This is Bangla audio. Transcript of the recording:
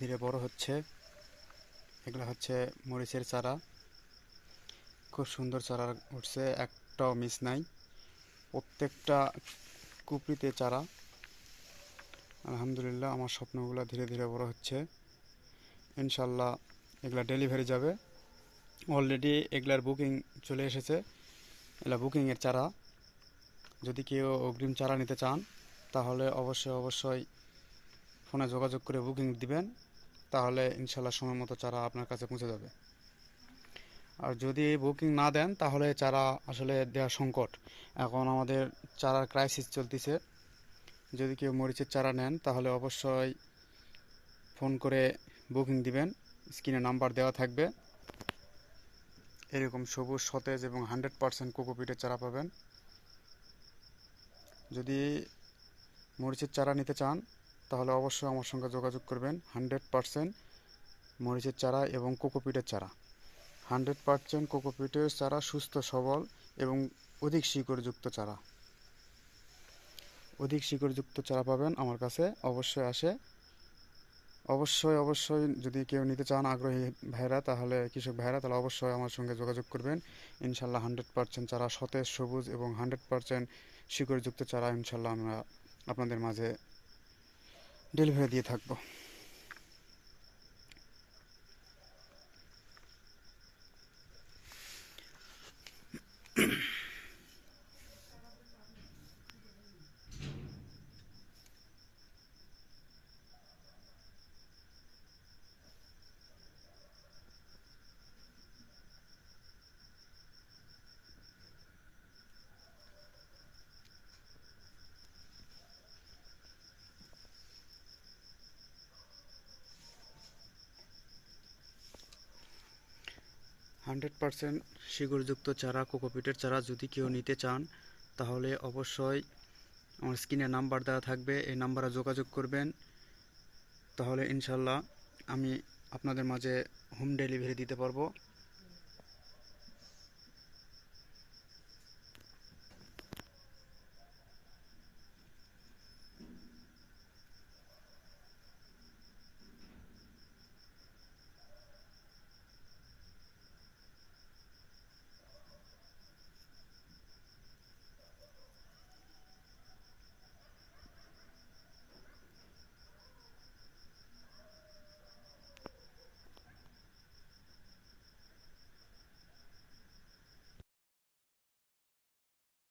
ধীরে বড় হচ্ছে। এগুলো হচ্ছে মরিচের চারা, খুব সুন্দর চারা উঠছে, একটাও মিস নাই, প্রত্যেকটা কুপড়িতে চারা। আলহামদুলিল্লাহ, আমার স্বপ্নগুলো ধীরে ধীরে বড় হচ্ছে। ইনশাল্লাহ এগুলা ডেলিভারি যাবে। অলরেডি এগুলার বুকিং চলে এসেছে। এগুলা বুকিংয়ের চারা। যদি কেউ অগ্রিম চারা নিতে চান তাহলে অবশ্যই ফোনে যোগাযোগ করে বুকিং দিবেন, তাহলে ইনশাল্লাহ সময় মতো চারা আপনার কাছে পৌঁছে যাবে। আর যদি বুকিং না দেন তাহলে চারা আসলে দেওয়া সংকট। এখন আমাদের চারার ক্রাইসিস চলতেছে। যদি কেউ মরিচের চারা নেন তাহলে অবশ্যই ফোন করে বুকিং দিবেন। স্ক্রিনে নাম্বার দেওয়া থাকবে। এরকম সবুজ সতেজ এবং 100% কোকোপিটের চারা পাবেন। যদি মরিচের চারা নিতে চান তাহলে অবশ্যই আমার সঙ্গে যোগাযোগ করবেন। 100% মরিচের চারা এবং কোকোপিটের চারা। 100% কোকোপিটের চারা সুস্থ সবল এবং অধিক শিকড়যুক্ত চারা। অধিক শিকড়যুক্ত চারা পাবেন আমার কাছে। অবশ্যই আসে। অবশ্যই যদি কেউ নিতে চান আগ্রহী ভাইরা, তাহলে কৃষক ভাইরা, তাহলে অবশ্যই আমার সঙ্গে যোগাযোগ করবেন। ইনশাল্লাহ 100% চারা সতেজ সবুজ এবং 100% শিকড়যুক্ত চারা ইনশাল্লাহ আমরা আপনাদের মাঝে ডেলিভারি দিয়ে থাকবো। 100% শিকড়যুক্ত চারা, কোকোপিটের চারা যদি কেউ নিতে চান তাহলে অবশ্যই আমার স্ক্রিনে নাম্বার দেওয়া থাকবে, এই নাম্বারে যোগাযোগ করবেন। তাহলে ইনশাল্লাহ আমি আপনাদের মাঝে হোম ডেলিভারি দিতে পারবো।